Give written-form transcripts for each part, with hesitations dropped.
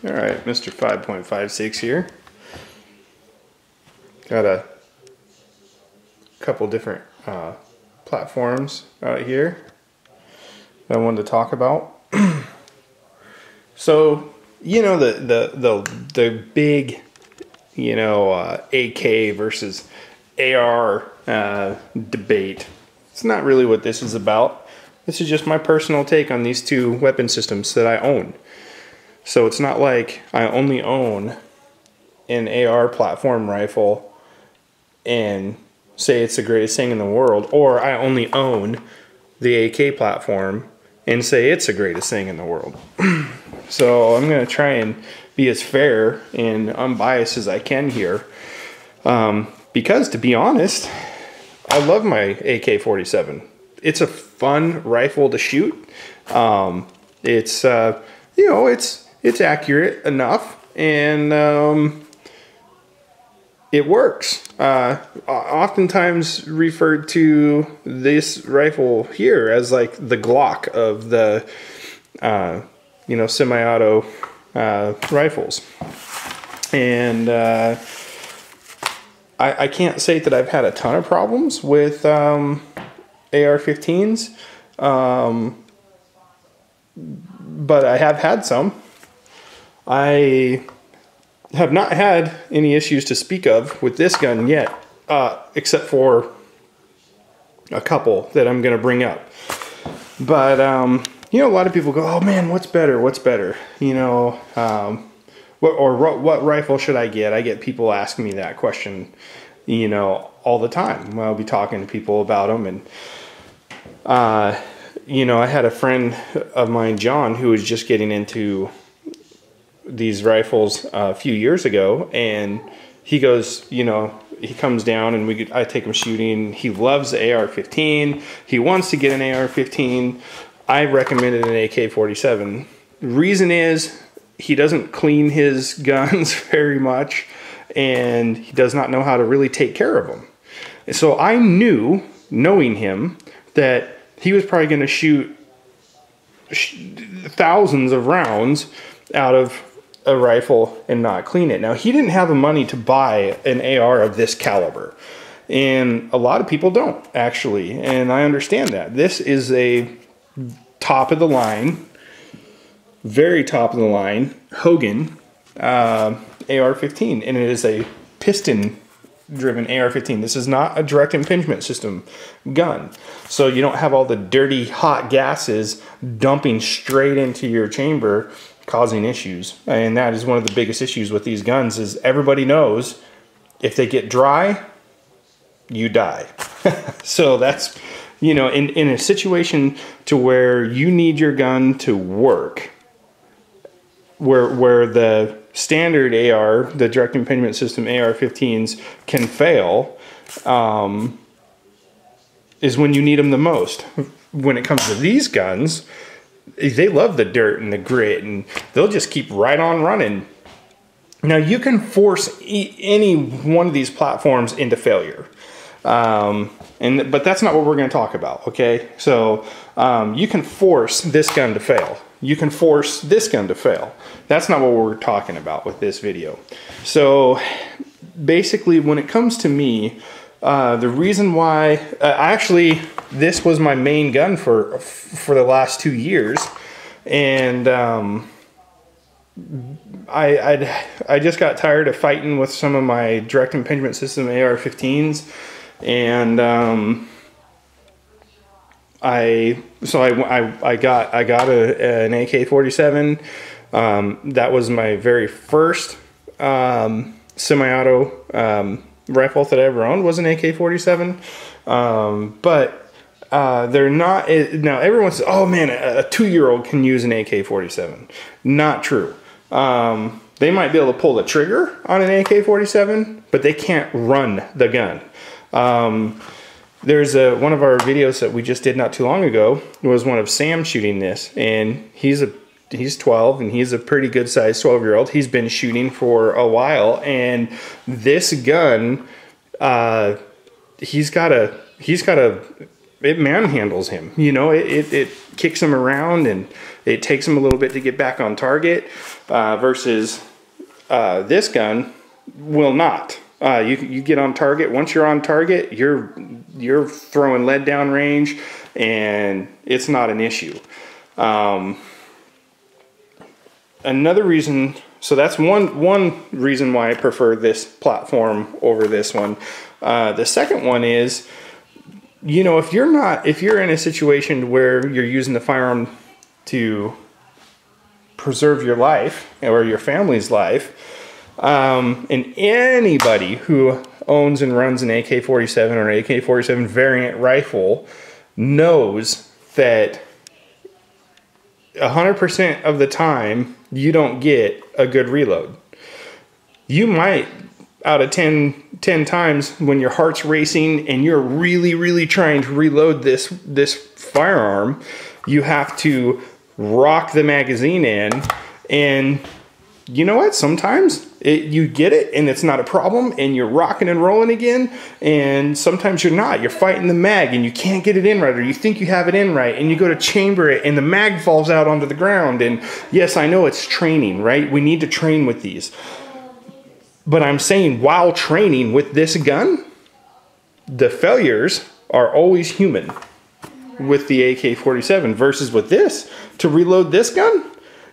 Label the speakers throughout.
Speaker 1: All right, Mr. 5.56 here. Got a couple different platforms out here that I wanted to talk about. So, you know, the big, you know, AK versus AR debate. It's not really what this is about. This is just my personal take on these two weapon systems that I own. So it's not like I only own an AR platform rifle and say it's the greatest thing in the world, or I only own the AK platform and say it's the greatest thing in the world. So I'm going to try and be as fair and unbiased as I can here. Because to be honest, I love my AK47. It's a fun rifle to shoot. It's, you know, it's accurate enough, and it works. Oftentimes referred to this rifle here as like the Glock of the, you know, semi-auto rifles. And I can't say that I've had a ton of problems with AR-15s, but I have had some. I have not had any issues to speak of with this gun yet, except for a couple that I'm going to bring up. But, you know, a lot of people go, oh man, what's better? What's better? You know, what rifle should I get? I get people asking me that question, you know, all the time. I'll be talking to people about them. And, you know, I had a friend of mine, John, who was just getting into these rifles a few years ago, and he goes, you know, he comes down and I take him shooting. He loves the AR-15. He wants to get an AR-15. I recommended an AK-47. Reason is he doesn't clean his guns very much, and he does not know how to really take care of them. So I knew, knowing him, that he was probably going to shoot thousands of rounds out of a rifle and not clean it. Now, he didn't have the money to buy an AR of this caliber, and a lot of people don't, actually, and I understand that. This is a top of the line, very top of the line Hogan AR-15, and it is a piston driven AR-15. This is not a direct impingement system gun, so you don't have all the dirty hot gases dumping straight into your chamber causing issues. And that is one of the biggest issues with these guns, is everybody knows if they get dry, you die. So that's, you know, in a situation to where you need your gun to work, where the standard AR, the direct impingement system AR-15s can fail, is when you need them the most. When it comes to these guns, they love the dirt and the grit, and they'll just keep right on running. Now, you can force any one of these platforms into failure. But that's not what we're going to talk about, okay? So you can force this gun to fail. You can force this gun to fail. That's not what we're talking about with this video. So basically, when it comes to me, the reason why, actually, this was my main gun for the last 2 years, and I just got tired of fighting with some of my direct impingement system AR-15s, and I got an AK-47. That was my very first semi-auto rifle that I ever owned, was an AK-47. But they're not, now everyone says, oh man, a 2-year-old can use an AK-47. Not true. They might be able to pull the trigger on an AK-47, but they can't run the gun. There's one of our videos that we just did not too long ago was one of Sam shooting this, and he's 12, and he's a pretty good sized 12-year-old. He's been shooting for a while, and this gun, he's got a it manhandles him. You know, it kicks him around, and it takes him a little bit to get back on target, versus this gun will not. You get on target. Once you're on target, you're throwing lead down range, and it's not an issue. Another reason, so that's one reason why I prefer this platform over this one. The second one is, you know, if you're in a situation where you're using the firearm to preserve your life or your family's life, and anybody who owns and runs an AK-47 or an AK-47 variant rifle knows that 100% of the time you don't get a good reload. You might, out of 10 times, when your heart's racing and you're really trying to reload this firearm, you have to rock the magazine in, and you know what? Sometimes you get it and it's not a problem, and you're rocking and rolling again, and sometimes you're not. You're fighting the mag and you can't get it in right, or you think you have it in right, and you go to chamber it and the mag falls out onto the ground. And yes, I know it's training, right? We need to train with these. But I'm saying, while training with this gun, the failures are always human with the AK-47 versus with this. To reload this gun,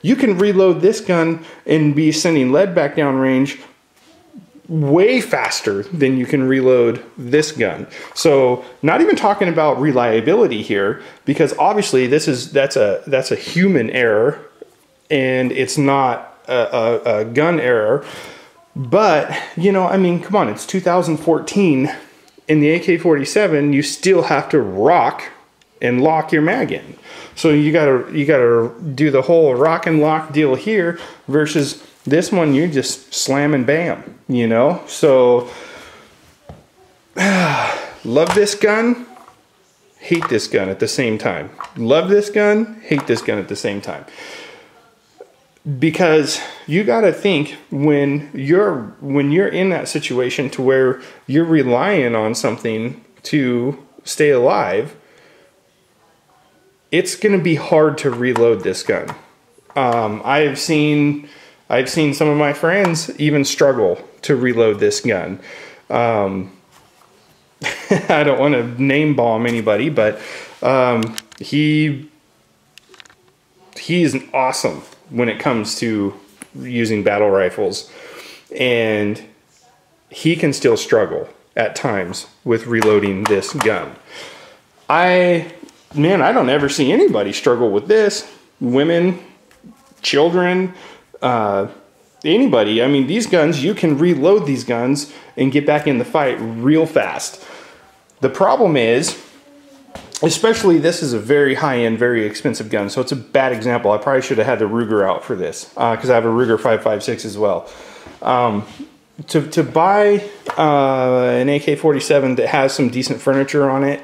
Speaker 1: you can reload this gun and be sending lead back down range way faster than you can reload this gun. So not even talking about reliability here, because obviously that's a human error, and it's not a gun error. But, you know, I mean, come on, it's 2014. In the AK-47, you still have to rock and lock your mag in. So you gotta do the whole rock and lock deal here, versus this one, you just slam and bam, you know? So, love this gun, hate this gun at the same time. Love this gun, hate this gun at the same time. Because you gotta think, when you're in that situation to where you're relying on something to stay alive, it's going to be hard to reload this gun. I've seen some of my friends even struggle to reload this gun. I don't want to name bomb anybody, but he's awesome when it comes to using battle rifles, and he can still struggle at times with reloading this gun. Man, I don't ever see anybody struggle with this. Women, children, anybody. I mean, these guns, you can reload these guns and get back in the fight real fast. The problem is, especially this is a very high-end, very expensive gun, so it's a bad example. I probably should have had the Ruger out for this, because I have a Ruger 5.56 as well. To buy an AK-47 that has some decent furniture on it,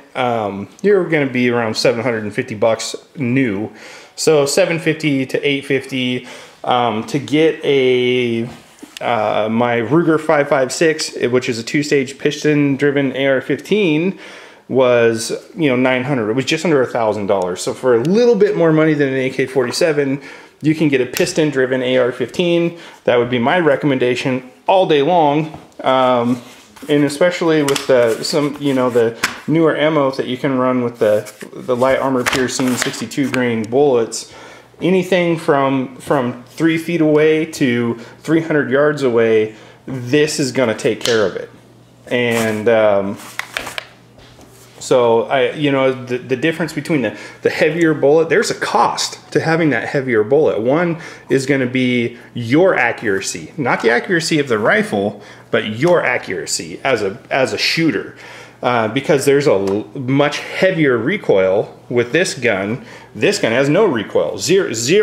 Speaker 1: you're going to be around $750 new. So $750 to $850. To get my Ruger 5.56, which is a two-stage piston-driven AR15, was, you know, $900. It was just under $1,000. So for a little bit more money than an AK-47, you can get a piston-driven AR-15. That would be my recommendation all day long, and especially with the newer ammo that you can run with the light armor piercing 62 grain bullets. Anything from 3 feet away to 300 yards away, this is going to take care of it. And so the difference between the heavier bullet, there's a cost to having that heavier bullet. One is going to be your accuracy, not the accuracy of the rifle, but your accuracy as a shooter. Because there's a much heavier recoil with this gun. This gun has no recoil,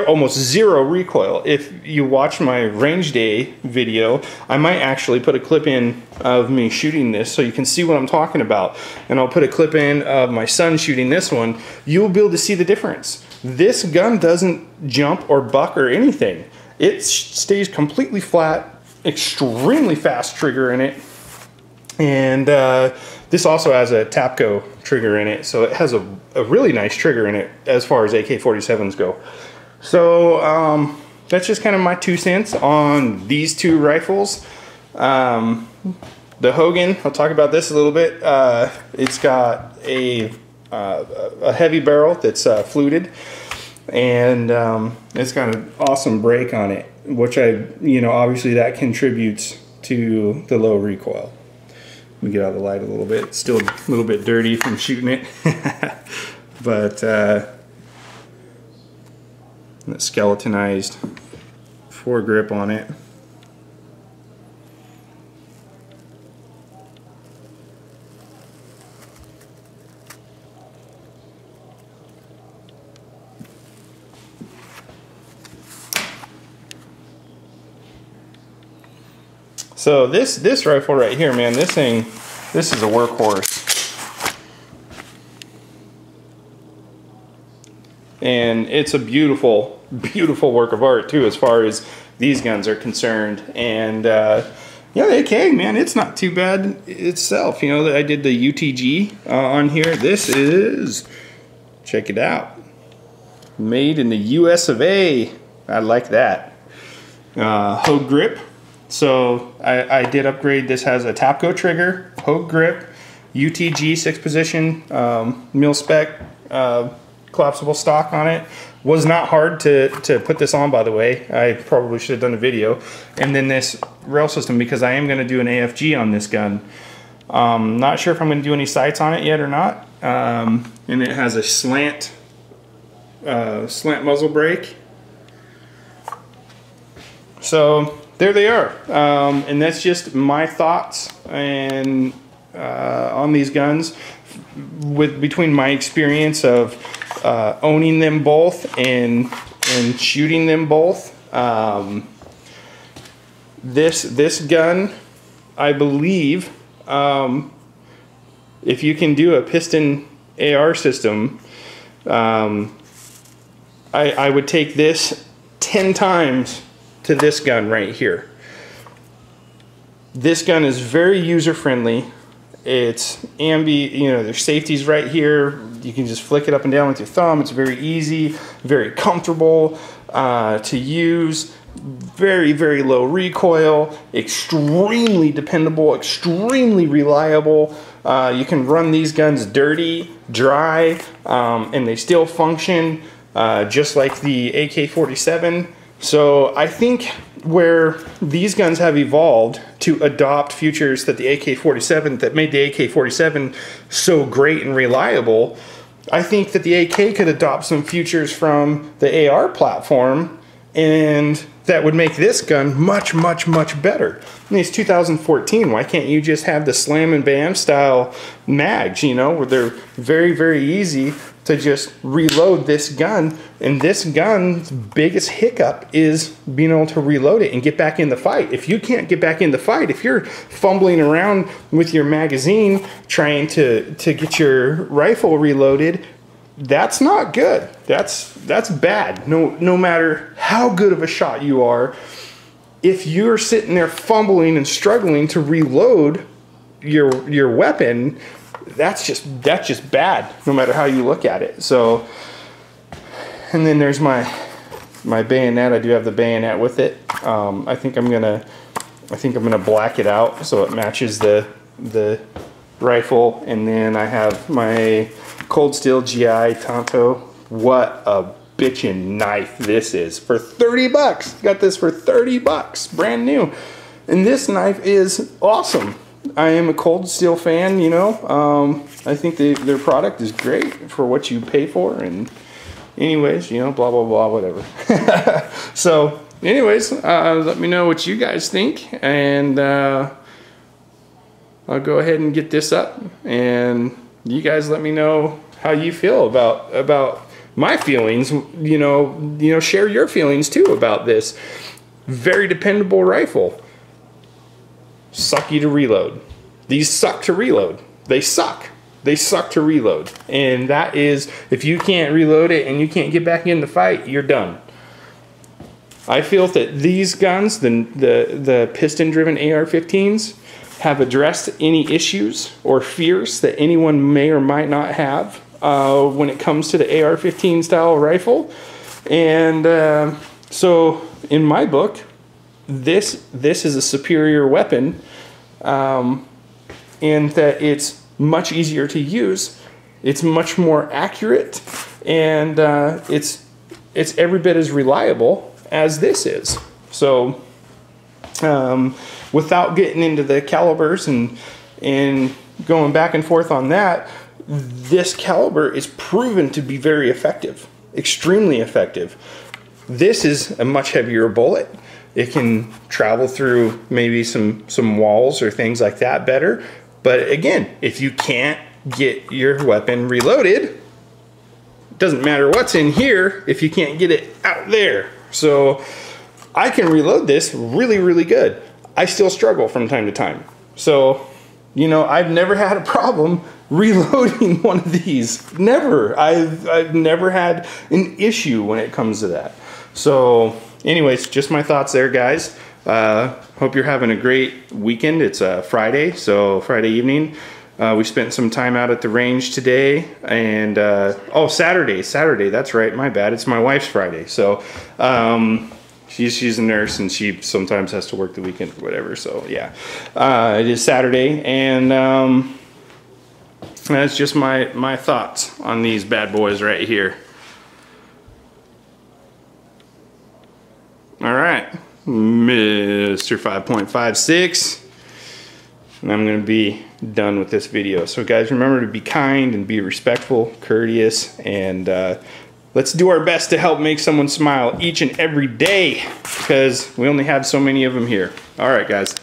Speaker 1: almost zero recoil. If you watch my range day video, I might actually put a clip in of me shooting this so you can see what I'm talking about. And I'll put a clip in of my son shooting this one. You'll be able to see the difference. This gun doesn't jump or buck or anything. It stays completely flat, extremely fast trigger in it. And this also has a Tapco trigger in it, so it has a really nice trigger in it as far as AK-47s go. So that's just kind of my 2 cents on these two rifles. The Hogan, I'll talk about this a little bit. It's got a heavy barrel that's fluted, and it's got an awesome brake on it, which obviously that contributes to the low recoil. Let me get out of the light a little bit. It's still a little bit dirty from shooting it. But that skeletonized foregrip on it. So this rifle right here, man, this is a workhorse. And it's a beautiful, beautiful work of art too, as far as these guns are concerned. And yeah, the AK, man, it's not too bad itself. I did the UTG on here. This is, check it out, made in the US of A. I like that. Hogue grip. So I did upgrade. This has a Tapco trigger, Hogue grip, UTG 6-position, mil spec, collapsible stock on it. Was not hard to put this on, by the way. I probably should have done a video. And then this rail system, because I am going to do an AFG on this gun. Not sure if I'm going to do any sights on it yet or not. And it has a slant muzzle brake. So there they are, and that's just my thoughts and on these guns, between my experience of owning them both and shooting them both. This gun, I believe, if you can do a Piston AR system, I would take this 10 times to this gun right here. This gun is very user friendly. It's there's safeties right here. You can just flick it up and down with your thumb. It's very easy, very comfortable to use. Very, very low recoil, extremely dependable, extremely reliable. You can run these guns dirty, dry, and they still function just like the AK-47. So I think where these guns have evolved to adopt features that the AK-47, that made the AK-47 so great and reliable, I think that the AK could adopt some features from the AR platform, and that would make this gun much, much, much better. I mean, it's 2014. Why can't you just have the slam and bam style mags, where they're very, very easy to just reload this gun? And this gun's biggest hiccup is being able to reload it and get back in the fight. If you can't get back in the fight, if you're fumbling around with your magazine trying to get your rifle reloaded, that's not good. That's bad. No matter how good of a shot you are, if you're sitting there fumbling and struggling to reload your weapon, that's just bad, no matter how you look at it. So, and then there's my bayonet. I do have the bayonet with it. I think I'm gonna black it out so it matches the rifle. And then I have my Cold Steel GI Tonto. What a bitchin' knife this is for 30 bucks. Got this for 30 bucks, brand new. And this knife is awesome. I am a Cold Steel fan, I think their product is great for what you pay for. And anyways, blah, blah, blah, whatever. So anyways, let me know what you guys think. And I'll go ahead and get this up. And you guys let me know how you feel about my feelings. Share your feelings too about this very dependable rifle. Sucky to reload. These suck to reload. They suck. They suck to reload. And that is, if you can't reload it and you can't get back in the fight, you're done. I feel that these guns, the piston-driven AR-15s, have addressed any issues or fears that anyone may or might not have when it comes to the AR-15 style rifle. And so in my book, this is a superior weapon in that it's much easier to use, it's much more accurate, and it's every bit as reliable as this is. So without getting into the calibers and going back and forth on that, this caliber is proven to be very effective, extremely effective. This is a much heavier bullet. It can travel through maybe some walls or things like that better. But again, if you can't get your weapon reloaded, it doesn't matter what's in here if you can't get it out there. So I can reload this really, really good. I still struggle from time to time. So, you know, I've never had a problem reloading one of these. Never. I've never had an issue when it comes to that. So anyways, just my thoughts there, guys. Hope you're having a great weekend. It's a Friday, so Friday evening. We spent some time out at the range today, and oh, Saturday, that's right, my bad. It's my wife's Friday. So she's a nurse, and she sometimes has to work the weekend or whatever. So yeah, it is Saturday, and that's just my thoughts on these bad boys right here. All right, Mr. 5.56, and I'm gonna be done with this video. So guys, remember to be kind and be respectful, courteous, and let's do our best to help make someone smile each and every day, because we only have so many of them here. All right, guys.